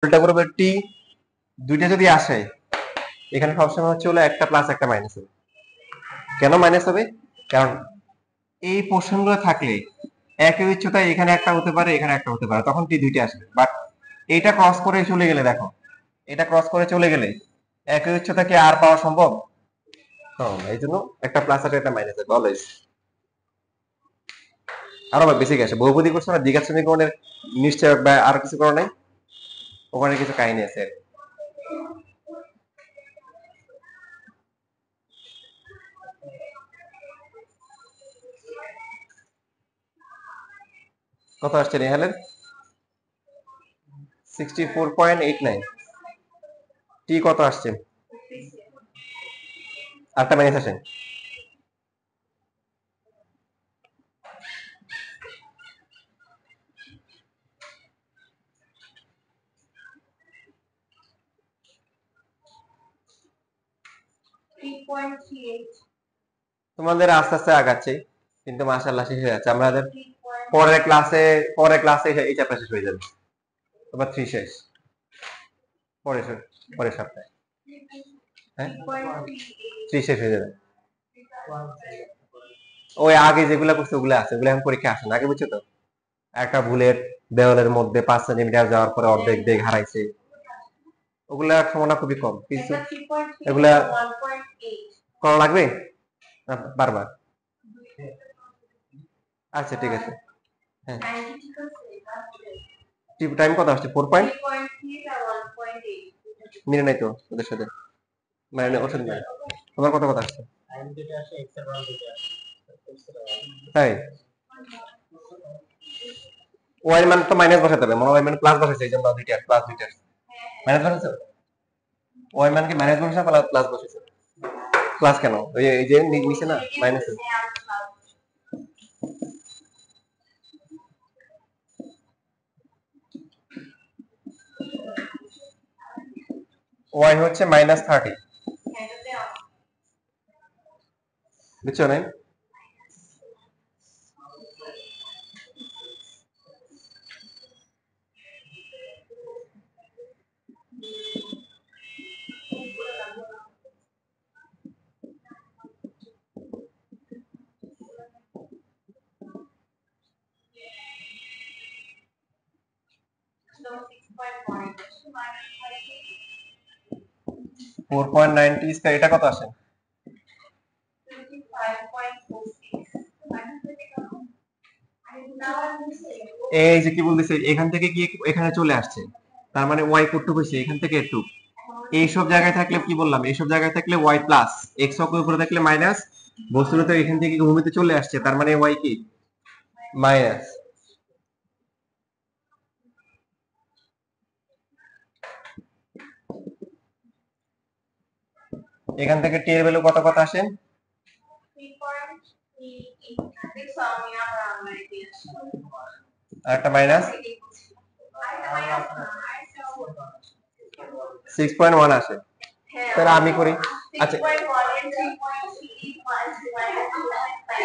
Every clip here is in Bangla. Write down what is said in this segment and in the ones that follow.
উল্টা করবে টি দুইটা যদি আসে এখানে সবসময় হচ্ছে হলো একটা প্লাস একটা মাইনাস হবে। কেন মাইনাস হবে? কারণ এই পোর্শনগুলো থাকলে একই উচ্চতায় এখানে একটা হতে পারে এখানে একটা হতে পারে, তখন টি দুইটা আসবে। বাট এটা ক্রস করে চলে গেলে দেখো, এটা ক্রস করে চলে গেলে একই উচ্চতা কি আর পাওয়া সম্ভব? এই জন্য একটা প্লাস আর একটা মাইনাস আছে অলওয়েজ। আরো বেসিক আছে, বহুপদী করছো না, দ্বিঘাত সমীকরণের নিশ্চয় বা আরো কিছু করো নাই, ওখানে কিছু কাহিনী আছে। কত আসছে নেহালের? 64.89। টি কত আসছে? আরেকটা মাইনাস আসে। তোমাদের আস্তে আস্তে আগাচ্ছে, কিন্তু মাশাআল্লাহ শেষ হয়ে যাচ্ছে। আমাদের পরের ক্লাসে এই চ্যাপ্টার শেষ হয়ে যাবে। তোমার 3 শেষ পরের পরের সপ্তাহে। হ্যাঁ 3 শেষ হয়ে যাবে। ওই আগে যেগুলা করছে ওগুলো আছে, ওগুলো এখন পরীক্ষা আসে না আগে, বুঝছো তো? একটা বুলেট দেওয়ালের মধ্যে 5 সেন্টিমিটার যাওয়ার পরে অর্ধেক বেগ হারাইছে, ওগুলা সম্ভাবনা খুবই কম, কিন্তু এগুলা করা লাগবে না বারবার? আচ্ছা ঠিক আছে। হ্যাঁ টাইম কত আসছে? 4 পয়েন্ট মিলে নাই তো ওদের সাথে, মানে ওর সাথে মিলে। তোমার কত কথা আসছে? তাই ওয়াই মান তো মাইনাস বসাতে হবে, মনে হয় মানে প্লাস বসাইছে, এই জন্য দুইটা প্লাস দুইটা মাইনাস বসাইছে। ওয়াই মান কি মাইনাস বসাইছে প্লাস বসাইছে? প্লাস কেন? এই যে নিচে না মাইনাস। ওয়াই হচ্ছে -30, বুঝছো না? এটা কত আসে? এই যে কি বলতেছে, এখান থেকে কি এখানে চলে আসছে, তার মানে ওয়াই কতটুকু হয়েছে এখান থেকে একটু। এইসব জায়গায় থাকলে কি বললাম, এইসব জায়গায় থাকলে ওয়াই প্লাস, এক্স অক্ষের উপরে থাকলে মাইনাস, বস্তুটা এখান থেকে ভূমিতে চলে আসছে, তার মানে ওয়াই কি মাইনাস। এখান থেকে টি এর ভ্যালু কত কত আসে? আর একটা মাইনাস 6.1 আসে। তাহলে আমি করি। আচ্ছা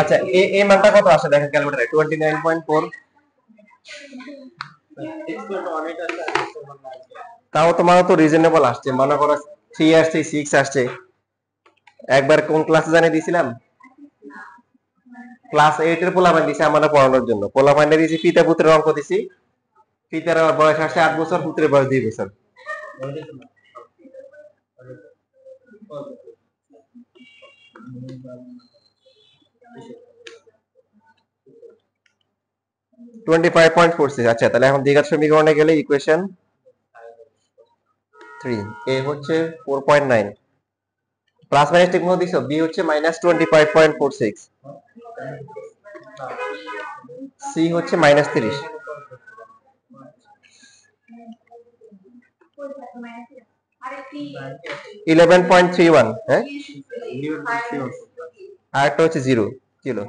আচ্ছা এই মানটা কত আসে দেখেন ক্যালকুলেটরে? 29.4। তাও তোমার তো রিজনেবল আসছে, মনে করো 3 আসছে 6 আসছে। একবার কোন ক্লাসে জানিয়ে দিয়েছিলাম, ক্লাস 8 এর পোলাপাইন দিছি আমরা পড়ানোর জন্য, পোলাপাইনে দিয়েছি পিতা পুত্রের অঙ্ক দিছি। পিতার বয়স আসছে 8 বছর, পুত্রের বয়স 2 বছর। আচ্ছা তাহলে এখন দ্বিঘাত সমীকরণে গেলে ইকুয়েশন 3, এ হচ্ছে 4.9, প্লাস মাইনাস ঠিক মতো দিছো, বি হচ্ছে -25.46, সি হচ্ছে -30, 11.31। হ্যাঁ আর একটা হচ্ছে 0 কিলো,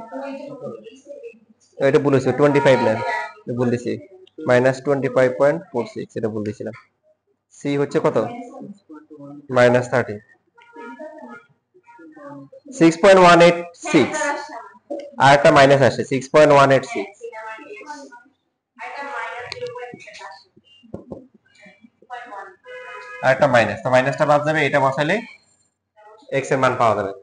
এটা বলেছি 25 না, ভুল দিছি, -25.46 এটা ভুল দিছিলাম। সি হচ্ছে কত? -30, 6.186, আর একটা মাইনাস আসে 6.186। আর একটা মাইনাস, তো মাইনাসটা বাদ যাবে, এটা বসাইলে এক্স এর মান পাওয়া যাবে।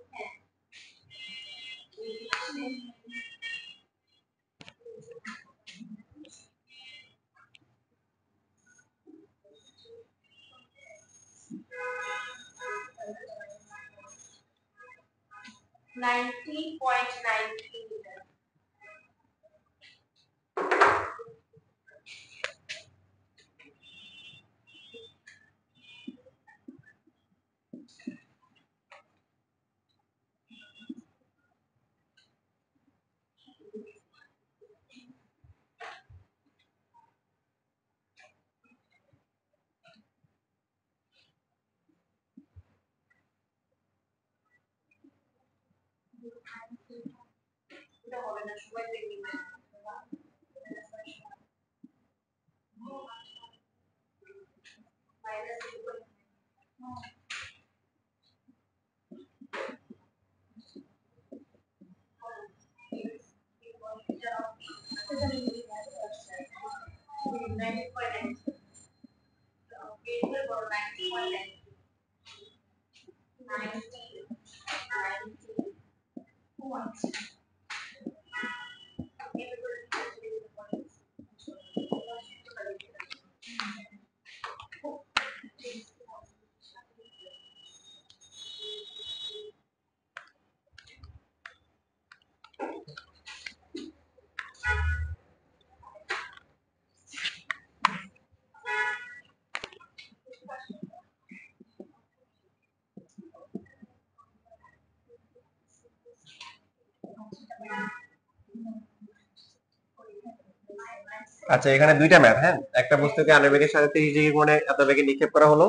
আচ্ছা, এখানে দুইটা ম্যাথ, হ্যাঁ, একটা বস্তুকে আনুবেগের সাথে 30 ডিগ্রি কোণে এত বেগে নিক্ষেপ করা হলো,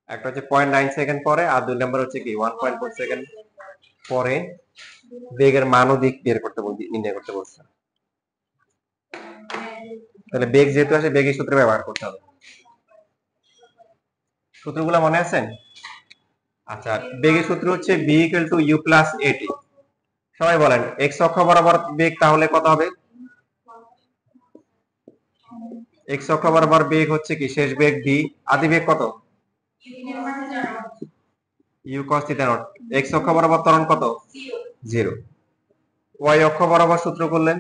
একটা হচ্ছে 0.9 সেকেন্ড পরে, আর দুই নম্বর হচ্ছে কি 1.4 সেকেন্ড পরে বেগের মান ও দিক বের করতে নির্ণয় করতে বলছে। তাহলে বেগ যেহেতু আসে, বেগের সূত্র ব্যবহার করতে হবে। সূত্রগুলো মনে আছেন? আচ্ছা, বেগের সূত্র হচ্ছে b = u + at। সবাই বলেন এক্স অক্ষ বরাবর বেগ তাহলে কত হবে? এক্স অক্ষ বরাবর বেগ হচ্ছে কি শেষ বেগ v, আদি বেগ কত? u cos θ not. এক্স অক্ষ বরাবর ত্বরণ কত? 0। y অক্ষ বরাবর সূত্র করলেন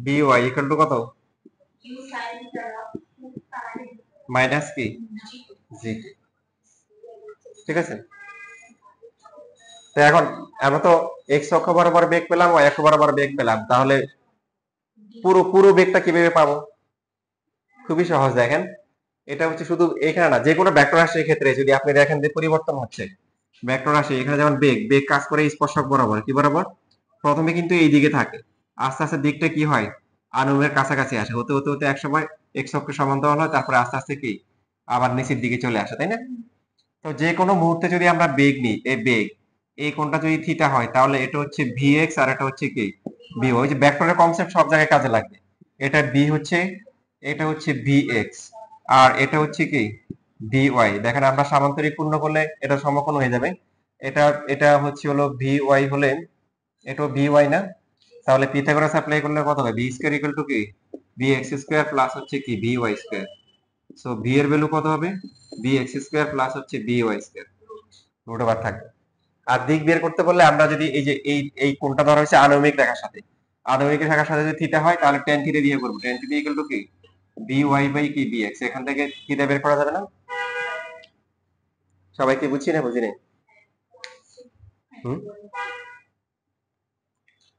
by = কত? মাইনাস কি g। ঠিক আছে, তো এখন আমরা তো এক্স অক্ষ বরাবর বেগ পেলাম, y অক্ষ বরাবর বেগ পেলাম, তাহলে পুরো পুরো বেগটা কিভাবে পাবো? খুবই সহজ, দেখেন এটা হচ্ছে শুধু এখানে না, যে কোনো ভেক্টর রাশির ক্ষেত্রে যদি আপনি দেখেন যে পরিবর্তন হচ্ছে ভেক্টর রাশি, এখানে যেমন বেগ বেগ কাজ করে স্পর্শক বরাবর, কি বরাবর? প্রথমে কিন্তু এই দিকে থাকে, আস্তে আস্তে দিকটা কি হয়, আনুভূমিক কাছাকাছি আসে, হতে হতে হতে একসময় এক্স অক্ষের সমান্তরাল হয়, তারপরে আস্তে আস্তে কি আবার নিচের দিকে চলে আসে, তাই না? তো যে কোনো মুহূর্তে যদি আমরা বেগ নিই, এই বেগ এই কোণটা যদি থিটা হয়, তাহলে এটা হচ্ছে vx আর এটা হচ্ছে কি vy। ওই যে ভেক্টরের কনসেপ্ট সব জায়গায় কাজে লাগবে। এটা b হচ্ছে, এটা হচ্ছে vx, আর এটা হচ্ছে কি vy। দেখেন আমরা সামান্তরিক পূর্ণ করলে এটা সমকোণ হয়ে যাবে। এটা এটা হচ্ছে হলো vy হলে এটা vy না, তাহলে পিথাগোরাস অ্যাপ্লাই করলে কত হবে? v² = কি vx² প্লাস হচ্ছে কি vy²। সো v এর ভ্যালু কত হবে? vx² প্লাস হচ্ছে vy², √ওভার থাকবে। আর দিক বের করতে বললে আমরা যদি এই যে এই কোণটা ধরা হয়েছে আনুভূমিক রেখার সাথে, আনুভূমিক রেখার সাথে যদি থিটা হয়, তাহলে tan থিটা দিয়ে করব। tan থিটা = কি vy/কি vx। এখান থেকে থিটা বের করা যাবে না? সবাই কি বুঝছি না বুঝি না?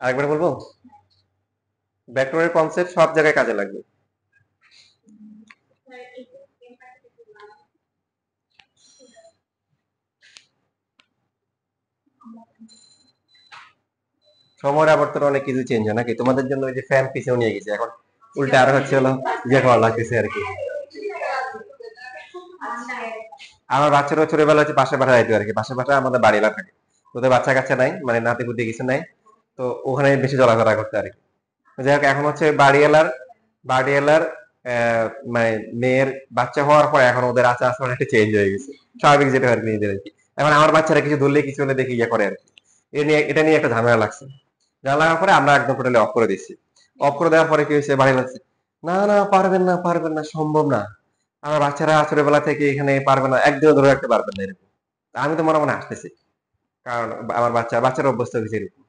আরেকবার বলবো, ভেক্টরের কনসেপ্ট সব জায়গায় কাজে লাগবে। সময়ের আবর্তনে অনেক কিছু চেঞ্জ হয় নাকি? তোমাদের জন্য ওই যে ফ্যান পিছেও নিয়ে গেছে, এখন উল্টা আরো হচ্ছে হলো ইয়ে করা লাগতেছে আর কি। আমার বাচ্চারা ছোটবেলা হচ্ছে পাশের বাসায় যাইতো আর কি, পাশের বাসায় আমাদের বাড়ি এলাকা থাকে, ওদের বাচ্চা কাচ্চা নাই, মানে নাতি পুতি কিছু নাই, তো ওখানে বেশি চলাফেরা করতে আর কি। যাই হোক, এখন হচ্ছে বাড়িওয়ালার মানে মেয়ের বাচ্চা হওয়ার পর এখন ওদের আচার আচরণ একটা চেঞ্জ হয়ে গেছে, স্বাভাবিক যেটা আর কি নিজেদের আর কি। এখন আমার বাচ্চারা কিছু ধরলে কিছু হলে দেখি ইয়ে করে আর কি। এটা নিয়ে একটা ঝামেলা লাগছে। ঝামেলা লাগার পরে আমরা একদম টোটালি অফ করে দিচ্ছি। অফ করে দেওয়ার পরে কি হয়েছে, বাড়ি লাগছে না না পারবেন না পারবেন না, সম্ভব না, আমার বাচ্চারা ছোটবেলা থেকে এখানে পারবে না, একদিনও ধরে রাখতে পারবেন না এরকম। আমি তো মনে মনে আসতেছি, কারণ আমার বাচ্চার অভ্যস্ত হয়েছে এরকম।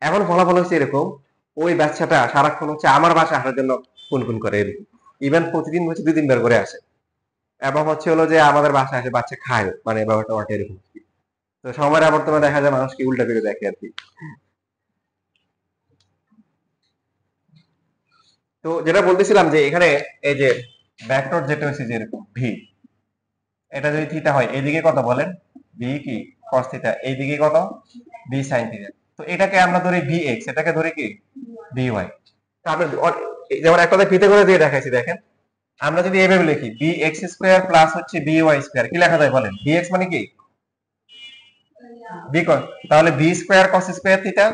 এখন ফলাফল হচ্ছে এরকম, ওই বাচ্চাটা সারাক্ষণ হচ্ছে আমার বাসায় আসার জন্য কুনকুন করে এরকম। ইভেন প্রতিদিন হচ্ছে 2-3 বার করে আসে, এবং হচ্ছে হলো যে আমাদের বাসায় আসে বাচ্চা খায়, মানে ব্যাপারটা ওটা এরকম। তো সময়ের আবর্তনে দেখা যায় মানুষকে উল্টা করে দেখে আর কি। তো যেটা বলতেছিলাম যে এখানে এই যে ব্যাকডট যেটা হচ্ছে যে এরকম ভি, এটা যদি থিটা হয় এদিকে কত বলেন, ভি কি কস থিটা, এইদিকে কত ভি সাইন থিটা। তো এটাকে আমরা ধরি ভি এক্স, এটাকে ধরি কি ভি ওয়াই। আমরা যেমন একটা ফিতে করে দিয়ে দেখাইছি, দেখেন আমরা যদি এভাবে লিখি বি এক্স স্কোয়ার প্লাস হচ্ছে বি ওয়াই স্কোয়ার, কি লেখা যায় বলেন, বি এক্স মানে কি বি কস, তাহলে b square cos square theta,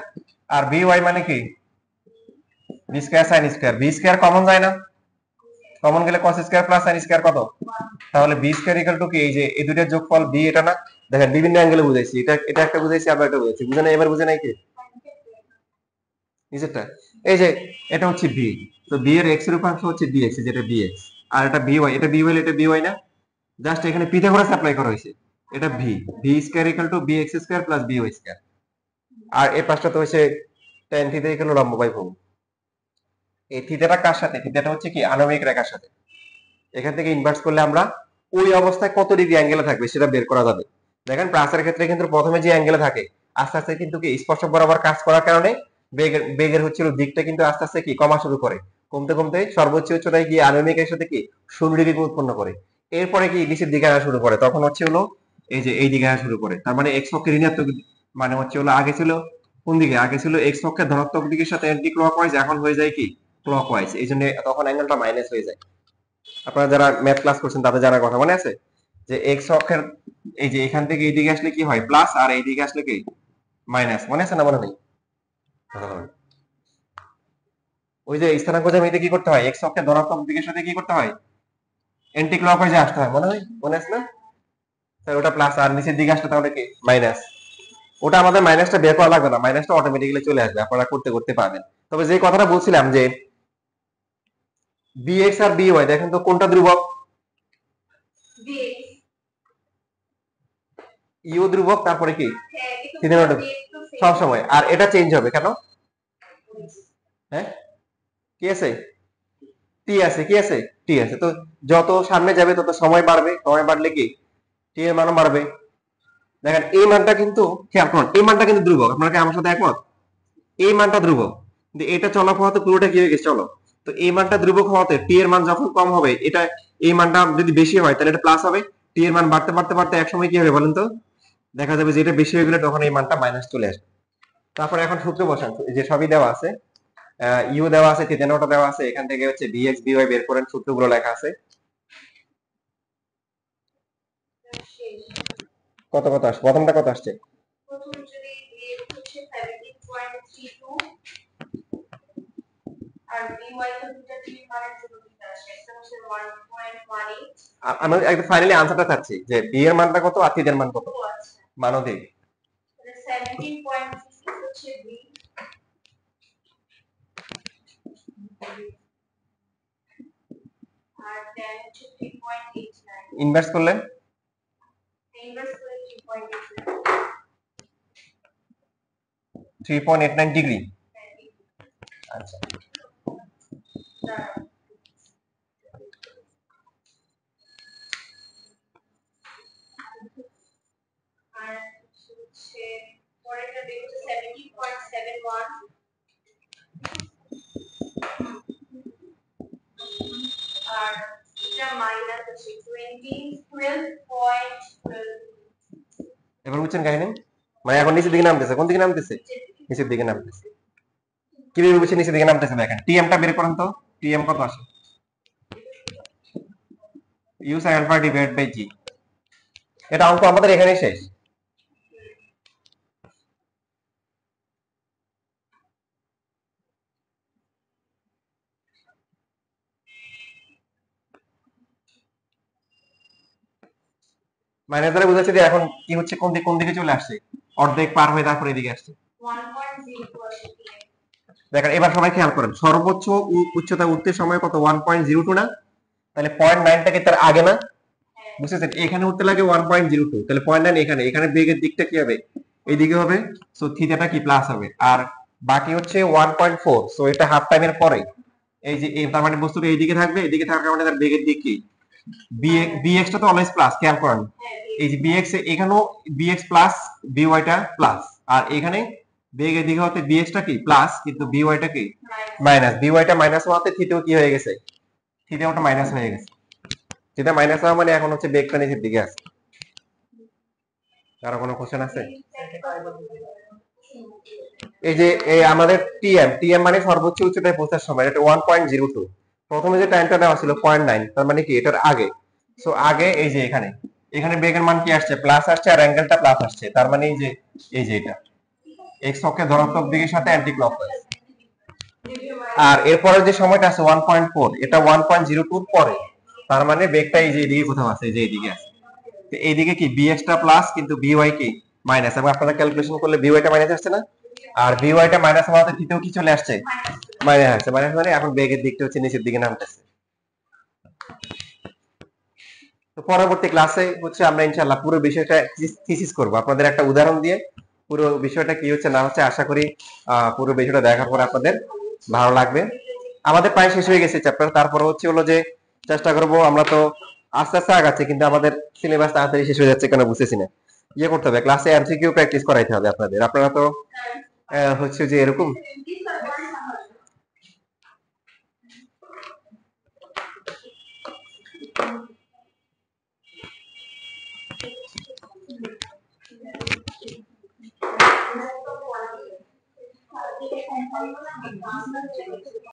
আর বি ওয়াই মানে কি b square sine square. B square common যায় না, কমন গেলে cos square plus sine square কত, তাহলে বি স্কোয়ার ইকুয়াল টু কি, এই যে এই দুইটার যোগফল বি, এটা না, দেখেন বিভিন্ন অ্যাঙ্গেলে বুঝাইছি, এটা এটা একটা বুঝাইছি, আবার একটা বুঝাইছি, বুঝে নাই, এবার বুঝে নাই কি নিচেরটা, এই যে এটা হচ্ছে বি, তো বি এর এক্স এর উপাংশ হচ্ছে বি এক্স, যেটা বি এক্স, আর এটা বি ওয়াই, এটা বি ওয়াই, এটা বি ওয়াই না, জাস্ট এখানে পিথাগোরাস অ্যাপ্লাই করা হয়েছে, এটা v, v square equal to b x square plus b y square. আর এই পাশটা তো হচ্ছে tan থিটা ইকুয়াল লম্ব বাই ভূমি। এই থিটাটা কার সাথে, থিটাটা হচ্ছে কি আণবিক রেখার সাথে। এখান থেকে ইনভার্স করলে আমরা ওই অবস্থায় কত ডিগ্রি অ্যাঙ্গেলে থাকবে সেটা বের করা যাবে। দেখেন প্লাসের ক্ষেত্রে কিন্তু প্রথমে যে অ্যাঙ্গেলে থাকে, আস্তে আস্তে কিন্তু কি স্পর্শক বরাবর কাজ করার কারণে বেগের হচ্ছিল দিকটা কিন্তু আস্তে আস্তে কি কমা শুরু করে, কমতে কমতে সর্বোচ্চ উচ্চতায় গিয়ে আণবিকের সাথে কি 0 ডিগ্রি উৎপন্ন করে। এরপরে কি নিচের দিকে আসা শুরু করে, তখন হচ্ছে হলো এই যে এই দিকে আসা শুরু করে। তার মানে এক্স অক্ষের ঋণাত্মক, মানে হচ্ছে হলো আগে ছিল কোন দিকে, আগে ছিল এক্স অক্ষের ধনাত্মক দিকের সাথে অ্যান্টি ক্লকওয়াইজ, এখন হয়ে যায় কি ক্লকওয়াইজ, এই জন্য তখন অ্যাঙ্গেলটা মাইনাস হয়ে যায়। আপনারা যারা ম্যাথ ক্লাস করছেন তাদের জানার কথা মনে আছে, যে এক্স অক্ষের এই যে এখান থেকে এইদিকে আসলে কি হয় প্লাস, আর এইদিকে আসলে কি মাইনাস, মনে আছে না মনে নেই? ওই যে স্থানাঙ্ক জ্যামিতিতে কি করতে হয়, এক্স অক্ষের ধনাত্মক দিকের সাথে কি করতে হয় অ্যান্টি ক্লকওয়াইজে আসতে হয়, মনে হয়, মনে আছে না? তাহলে ওটা প্লাস, আর নিচের দিকে আসলে তাহলে কি মাইনাস। ওটা আমাদের মাইনাসটা বের করা লাগবে না, মাইনাসটা অটোমেটিক্যালি চলে আসবে, আপনারা করতে করতে পারবেন। তবে যে কথাটা বলছিলাম যে বি এক্স আর বি ওয়াই, দেখেন তো কোনটা ধ্রুবক, ইউ ধ্রুবক, তারপরে কি সব সময়, আর এটা চেঞ্জ হবে কেন, হ্যাঁ কি আছে টি আছে, কি আছে টি আছে, তো যত সামনে যাবে তত সময় বাড়বে, সময় বাড়লে কি টি এর মানও বাড়বে। দেখেন এই মানটা কিন্তু খেয়াল করুন, এই মানটা কিন্তু ধ্রুবক, আপনারা কি আমার সাথে একমত, এই মানটা ধ্রুবক, কিন্তু এটা চলক হওয়াতে পুরোটা কি হয়ে গেছে চলো, তো এই মানটা ধ্রুবক হওয়াতে টি এর মান যখন কম হবে, এটা এই মানটা যদি বেশি হয় তাহলে এটা প্লাস হবে, টি এর মান বাড়তে বাড়তে বাড়তে এক সময় কি হবে বলেন তো, দেখা যাবে যে এটা বেশি হয়ে গেলে তখন এই মানটা মাইনাস চলে আসবে। তারপরে এখন সূত্র বসান, যে সবই দেওয়া আছে, ইউ দেওয়া আছে, থিটা নট দেওয়া আছে, এখান থেকে হচ্ছে বিএক্স বিওয়াই বের করেন, সূত্রগুলো লেখা আছে। কত কত আসছে, প্রথমটা কত আসছে, আমি একদম ফাইনালি আনসারটা চাচ্ছি যে বি এর মানটা কত আর থিটার মান কত, মানও দেই। ইনভার্স করলে 3.89 ডিগ্রি। আচ্ছা এবার বুঝছেন কাহিনী, মানে এখন নিচের দিকে নামতেছে, কোন দিকে নামতেছে, নিচের দিকে নামতেছে। কিভাবে বুঝছে নিচের দিকে নামতেছে, দেখেন টিএম টা বের করেন তো, টিএম কত আসে, u sin alpha divide by g, এটা অঙ্ক আমাদের এখানেই শেষ। মাইনাস দ্বারা বুঝাচ্ছে যে এখন কি হচ্ছে, কোন দিকে চলে আসছে, অর্ধেক পার হয়ে তারপরে এদিকে আসছে। দেখেন এবার সবাই খেয়াল করেন, সর্বোচ্চ উচ্চতা উঠতে সময় কত 1.02 না, তাহলে 0.9টা কি তার আগে না? বুঝতেছেন? এখানে উঠতে লাগে 1.02, তাহলে 0.9 এখানে, এখানে বেগের দিকটা কি হবে? এইদিকে হবে, সো থিটাটা কি প্লাস হবে। আর বাকি হচ্ছে 1.4, সো এটা হাফ টাইমের পরে। এই যে তার মানে বস্তুটা এইদিকে থাকবে, এদিকে থাকার কারণে তার বেগের দিক কি bx টা তো অলওয়েজ প্লাস, খেয়াল করেন। এই যে bx এখানেও bx প্লাস, by টা প্লাস। আর এখানে বেগের দিকে হতে bx টা কি প্লাস, কিন্তু by টা কি মাইনাস। by টা মাইনাস হওয়াতে থিটাও কি হয়ে গেছে? থিটা ওটা মাইনাস হয়ে গেছে। থিটা মাইনাস হওয়া মানে এখন হচ্ছে বেগটা নিচের দিকে আছে। কারো কোনো কোশ্চেন আছে? এই যে এই আমাদের টিএম মানে সর্বোচ্চ উচ্চতায় পৌঁছার সময়, এটা 1.02। প্রথমে যে টাইমটা দেওয়া ছিল 0.9, তার মানে কি এটার আগে। সো আগে এই যে এখানে, এখানে বেগের মান কি আসছে? প্লাস আসছে, আর অ্যাঙ্গেলটা প্লাস আসছে, তার মানে এই যে এটা এক্স অক্ষের ধনাত্মক দিকের সাথে অ্যান্টি ক্লকওয়াইজ। আর এরপরে যে সময়টা আছে 1.4, এটা 1.02 পরে, তার মানে বেগটা এই যে এইদিকে কোথাও আছে, এই যে এইদিকে আছে। তো এইদিকে কি bx টা প্লাস, কিন্তু by কি মাইনাস, এবং আপনারা ক্যালকুলেশন করলে by টা মাইনাস আসছে না? আর by টা মাইনাস হওয়াতে থিটাও কি চলে আসছে? মাইনাস আসছে। মাইনাস মানে এখন বেগের দিকটা হচ্ছে নিচের দিকে নামতেছে। তো পরবর্তী ক্লাসে হচ্ছে আমরা ইনশাআল্লাহ পুরো বিষয়টা থিসিস করব আপনাদের একটা উদাহরণ দিয়ে। পুরো বিষয়টা কি হচ্ছে না হচ্ছে আশা করি পুরো বিষয়টা দেখার পর আপনাদের ভালো লাগবে। আমাদের প্রায় শেষ হয়ে গেছে চ্যাপ্টার, তারপর হচ্ছে হলো যে চেষ্টা করব, আমরা তো আস্তে আস্তে আগাচ্ছি কিন্তু আমাদের সিলেবাস তাড়াতাড়ি শেষ হয়ে যাচ্ছে কেন বুঝতেছি না। ইয়ে করতে হবে, ক্লাসে এমসিকিউ প্র্যাকটিস করাইতে হবে আপনাদের। আপনারা তো হচ্ছে যে এরকম